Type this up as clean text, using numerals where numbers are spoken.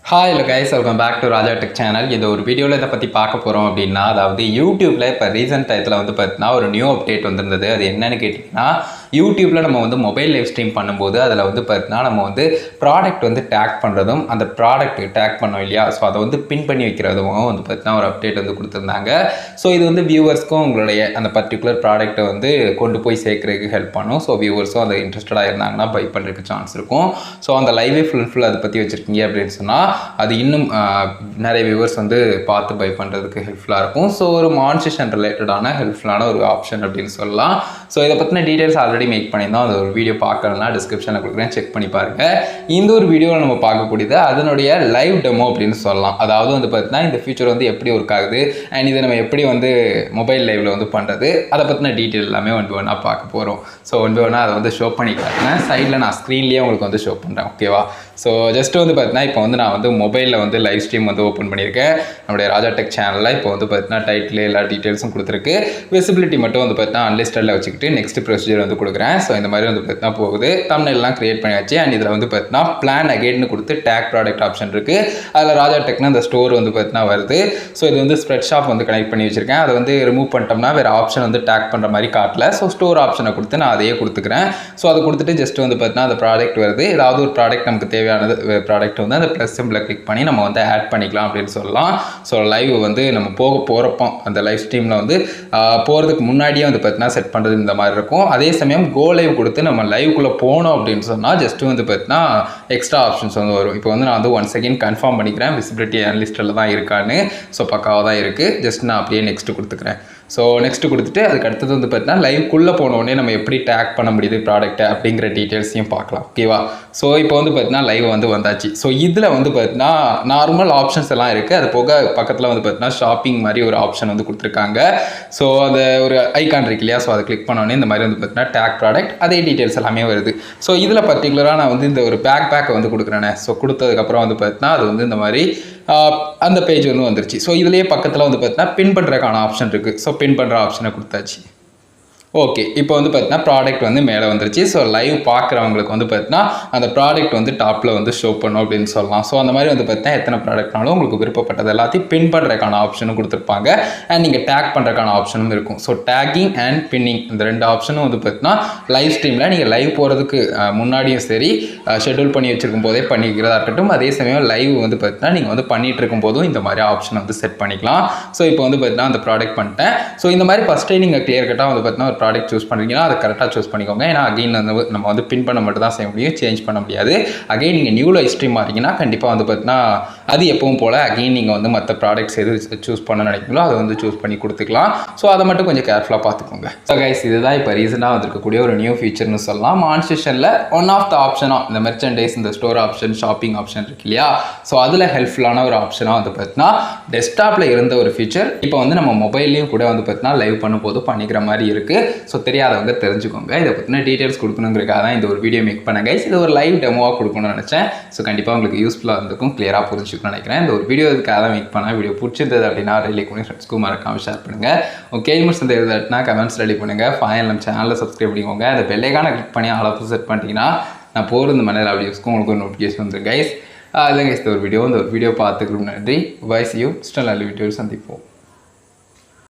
Hi hello guys, welcome back to Raja Tech channel. இந்த ஒரு வீடியோவில் இதை பற்றி பார்க்க போகிறோம் அப்படின்னா, அதாவது யூடியூப்பில் இப்போ ரீசெண்ட் டயத்தில் வந்து பார்த்தீங்கன்னா ஒரு நியூ அப்டேட் வந்திருந்தது. அது என்னன்னு கேட்டிங்கன்னா, யூடியூப்பில் நம்ம வந்து மொபைல் லைவ் ஸ்ட்ரீம் பண்ணும்போது அதில் வந்து பார்த்தீங்கன்னா நம்ம வந்து ப்ராடக்ட் வந்து டேக் பண்ணுறதும், அந்த ப்ராடக்ட் டேக் பண்ணோம் இல்லையா, ஸோ அதை வந்து பின் பண்ணி வைக்கிறதும் வந்து பார்த்தீங்கன்னா ஒரு அப்டேட் வந்து கொடுத்துருந்தாங்க. ஸோ இது வந்து வியூவர்ஸ்க்கும் உங்களுடைய அந்த பர்டிகுலர் ப்ராடக்ட்டை வந்து கொண்டு போய் சேர்க்கறதுக்கு ஹெல்ப் பண்ணும். ஸோ வியூவர்ஸும் அதை இன்ட்ரெஸ்டடாக இருந்தாங்கன்னா பை பண்ணுறதுக்கு சான்ஸ் இருக்கும். ஸோ அந்த லைவே ஃபுல் அதை பற்றி வச்சுருக்கீங்க அப்படின்னு சொன்னால் அது இன்னும் நிறைய வியூவர்ஸ் வந்து பார்த்து பை பண்ணுறதுக்கு ஹெல்ப்ஃபுல்லாக இருக்கும். ஸோ ஒரு மானிட்டேஷன் ரிலேட்டடான ஹெல்ப்ஃபுல்லான ஒரு ஆப்ஷன் அப்படின்னு சொல்லலாம். ஸோ இதை பற்றின டீட்டெயில்ஸ் ஆல்ரெடி மேக் பண்ணியிருந்தோம். அது ஒரு வீடியோ பார்க்கலன்னா டிஸ்கிரிப்ஷனில் கொடுக்குறேன், செக் பண்ணி பாருங்கள். இந்த ஒரு வீடியோவில் நம்ம பார்க்கக்கூடியது அதனுடைய லைவ் டெமோ அப்படின்னு சொல்லலாம். அதாவது வந்து பார்த்தீங்கன்னா இந்த ஃபியூச்சர் வந்து எப்படி ஒர்க் ஆகுது அண்ட் இதை நம்ம எப்படி வந்து மொபைல் லைவில் வந்து பண்ணுறது, அதை பற்றின டீட்டெயில் எல்லாமே ஒன்று வேணால் பார்க்க போகிறோம். ஸோ ஒன்று வேணால் அதை வந்து ஷோ பண்ணி காட்டினேன். சைடில் நான் ஸ்க்ரீன்லேயே உங்களுக்கு வந்து ஷோ பண்ணுறேன். ஓகேவா? ஸோ ஜஸ்ட் வந்து பார்த்தீங்கன்னா இப்போ வந்து நான் வந்து மொபைலில் வந்து லைவ் ஸ்ட்ரீம் வந்து ஓப்பன் பண்ணியிருக்கேன். நம்முடைய ராஜா டெக் சேனலில் இப்போ வந்து பார்த்தீங்கன்னா டைட்டில் எல்லா டீட்டெயில்ஸும் கொடுத்துருக்கு. விசிபிலிட்டி மட்டும் வந்து பார்த்தீங்கன்னா அன்லிஸ்டடில் வச்சுக்கிட்டு நெக்ஸ்ட் ப்ரொசீஜர் வந்து கொடுக்குறேன். ஸோ இந்த மாதிரி வந்து பார்த்தீங்கன்னா போகுது. தம்ப்நெயில்லாம் கிரியேட் பண்ணியாச்சு. அண்ட் இதில் வந்து பார்த்தீங்கன்னா பிளான் அகைன்னு கொடுத்து டேக் ப்ராடக்ட் ஆப்ஷன் இருக்குது. அதில் ராஜா டெக்னா அந்த ஸ்டோர் வந்து பார்த்தீங்கன்னா வருது. ஸோ இது வந்து ஸ்ப்ரெட் ஷாப் வந்து கனெக்ட் பண்ணி வச்சிருக்கேன். அதை வந்து ரிமூவ் பண்ணிட்டோம்னா வேறு ஆப்ஷன் வந்து டேக் பண்ணுற மாதிரி காட்டல. ஸோ ஸ்டோர் ஆப்ஷனை கொடுத்து நான் அதையே கொடுத்துக்கிறேன். ஸோ அதை கொடுத்துட்டு ஜஸ்ட் வந்து பார்த்தீங்கன்னா அந்த ப்ராடக்ட் வருது. ஏதாவது ஒரு ப்ராடக்ட் நமக்கு தேவையானது ப்ராடக்ட் வந்து அந்த ப்ளஸ் சிம்பிளை கிளிக் பண்ணி நம்ம வந்து ஆட் பண்ணிக்கலாம் அப்படின்னு சொல்லலாம். ஸோ லைவ் வந்து நம்ம போகிறப்போ அந்த லைவ் ஸ்ட்ரீமில் வந்து போகிறதுக்கு முன்னாடியே வந்து பார்த்தீங்கன்னா செட் பண்ணுறது இந்த மாதிரி இருக்கும். அதே சமயம் கோ லைவ் கொடுத்து நம்ம லைவ்க்குள்ளே போனோம் அப்படின்னு சொன்னால் ஜஸ்ட்டு வந்து பார்த்தீங்கன்னா எக்ஸ்ட்ரா ஆப்ஷன்ஸ் வந்து வரும். இப்போ வந்து நான் வந்து ஒன் செகண்ட் கன்ஃபார்ம் பண்ணிக்கிறேன் விசிபிலிட்டி அனலிஸ்டில் தான் இருக்கான்னு. ஸோ பக்காவாக தான் இருக்குது. ஜஸ்ட் நான் அப்படியே நெக்ஸ்ட்டு கொடுத்துக்கிறேன். ஸோ நெக்ஸ்ட்டு கொடுத்துட்டு அதுக்கு அடுத்தது வந்து பார்த்தீங்கன்னா லைவ்க்குள்ளே போனோடனே நம்ம எப்படி டேக் பண்ண முடியுது ப்ராடக்ட்டை அப்படிங்கிற டீட்டெயில்ஸையும் பார்க்கலாம். ஓகேவா? ஸோ இப்போ வந்து பார்த்தீங்கன்னா லைவ் வந்து வந்தாச்சு. ஸோ இதில் வந்து பார்த்தீங்கன்னா நார்மல் ஆப்ஷன்ஸ் எல்லாம் இருக்குது. அது போக பக்கத்தில் வந்து பார்த்தீங்கன்னா ஷாப்பிங் மாதிரி ஒரு ஆப்ஷன் வந்து கொடுத்துருக்காங்க. ஸோ அந்த ஒரு ஐகான் இருக்கு இல்லையா, ஸோ அதை கிளிக் பண்ணோடனே இந்த மாதிரி வந்து பார்த்தீங்கன்னா டேக் ப்ராடக்ட் அதே டீட்டெயில்ஸ் எல்லாமே வருது. ஸோ இதில் பர்டிகுலராக நான் வந்து இந்த ஒரு பேக்கை வந்து கொடுக்குறேனே. ஸோ கொடுத்ததுக்கப்புறம் வந்து பார்த்தீங்கன்னா அது வந்து இந்த மாதிரி அந்த பேஜ் வந்து வந்துருச்சு. ஸோ இதுலேயே பக்கத்தில் வந்து பார்த்தீங்கன்னா பின் பண்ணுறதுக்கான ஆப்ஷன் இருக்குது. ஸோ பின் பண்ணுற ஆப்ஷனை கொடுத்தாச்சு. ஓகே, இப்போ வந்து பார்த்தீங்கன்னா ப்ராடக்ட் வந்து மேலே வந்துருச்சு. ஸோ லைவ் பார்க்குறவங்களுக்கு வந்து பார்த்தீங்கன்னா அந்த ப்ராடக்ட் வந்து டாப்பில் வந்து ஷோ பண்ணும் அப்படின்னு சொல்லலாம். ஸோ அந்த மாதிரி வந்து பார்த்தீங்கன்னா எத்தனை ப்ராடக்ட்னாலும் உங்களுக்கு விருப்பப்பட்டது எல்லாத்தையும் பின் பண்ணுறதுக்கான ஆப்ஷனும் கொடுத்துருப்பாங்க. அண்ட் நீங்கள் டேக் பண்ணுறதுக்கான ஆப்ஷனும் இருக்கும். ஸோ டேக்கிங் அண்ட் பின்னிங் இந்த ரெண்டு ஆப்ஷனும் வந்து பார்த்தீங்கன்னா லைவ் ஸ்ட்ரீமில் நீங்கள் லைவ் போகிறதுக்கு முன்னாடியும் சரி ஷெட்யூல் பண்ணி வச்சுருக்கும் போதே பண்ணிக்கிறதா இருக்கட்டும். அதே சமயம் லைவ் வந்து பார்த்தீங்கன்னா நீங்கள் வந்து பண்ணிகிட்டு இருக்கும் போதும் இந்த மாதிரி ஆப்ஷன் வந்து செட் பண்ணிக்கலாம். ஸோ இப்போ வந்து பார்த்தீங்கன்னா அந்த ப்ராடக்ட் பண்ணிட்டேன். ஸோ இந்த மாதிரி ஃபஸ்ட்டே நீங்கள் கிளியர் கட்டாக வந்து பார்த்தீங்கன்னா ஒரு ப்ராடக்ட் சூஸ் பண்ணுறீங்கன்னா அதை கரெக்டாக சூஸ் பண்ணிக்கோங்க. ஏன்னா அகைன் வந்து நம்ம வந்து பின் பண்ண மட்டும் தான் செய்ய முடியும், சேஞ்ச் பண்ண முடியாது. அகைன் நீங்கள் நியூ லைவ் ஸ்ட்ரீம் ஆகிங்கன்னா கண்டிப்பாக வந்து பார்த்தீங்கன்னா அது எப்பவும் போல் அகைன் நீங்கள் வந்து மற்ற ப்ராடக்ட்ஸ் எது சூஸ் பண்ண நினைக்கிறீங்களோ அதை வந்து சூஸ் பண்ணி கொடுத்துக்கலாம். ஸோ அதை மட்டும் கொஞ்சம் கேர்ஃபுல்லாக பார்த்துக்கோங்க. ஸோ கைஸ், இதுதான் இப்போ ரீசெண்டாக வந்திருக்கக்கூடிய ஒரு நியூ ஃபீச்சர்னு சொல்லலாம். மானிட்டேஷனில் ஒன் ஆஃப் த ஆப்ஷனாக இந்த மெர்ச்சன்டைஸ், இந்த ஸ்டோர் ஆப்ஷன், ஷாப்பிங் ஆப்ஷன் இருக்கு இல்லையா, ஸோ அதில் ஹெல்ப்ஃபுல்லான ஒரு ஆப்ஷனாக வந்து பார்த்தீங்கன்னா டெஸ்க்டாப்பில் இருந்த ஒரு ஃபீச்சர் இப்போ வந்து நம்ம மொபைல்லையும் கூட வந்து பார்த்தீங்கன்னா லைவ் பண்ணும்போது பண்ணிக்கிற மாதிரி இருக்குது. ஸோ தெரியாதவங்க தெரிஞ்சுக்கோங்க. இதை பற்றின டீட்டெயில்ஸ் கொடுக்கணுங்கிறக்காக தான் இந்த ஒரு வீடியோ மேக் பண்ண கைஸ். இது ஒரு லைவ் டெமோவாக கொடுக்கணும்னு நினச்சேன். ஸோ கண்டிப்பாக உங்களுக்கு யூஸ்ஃபுல்லாக இருந்திருக்கும், கிளியராக புரிஞ்சுக்கணும்னு நினைக்கிறேன். இந்த ஒரு வீடியோ இதுக்காக தான் மேக் பண்ணேன். வீடியோ பிடிச்சிருந்தது அப்படின்னா லைக் பண்ணி ஃப்ரெண்ட்ஸ்க்கும் மறக்காம ஷேர் பண்ணுங்கள். ஓகே, இந்த இருந்ததுனா கமெண்ட்ஸ் ரெடி பண்ணுங்கள். ஃபைனல் நம்ம சேனலில் சப்ஸ்கிரைப் பண்ணிக்கோங்க. அந்த பெல்லைக்கான கிளிக் பண்ணி ஆல் செட் பண்ணிட்டீங்கன்னா நான் போகிற இந்த மணி வீடியோஸ்க்கும் உங்களுக்கு ஒரு நோட்டிஃபிகேஷன் வந்துடும் கைஸ். இல்லை கைஸ், இந்த ஒரு வீடியோ பார்த்துக்கணும். நன்றி. பாய், see you. ஸ்டில் நல்ல வீடியோ சந்திப்போம்.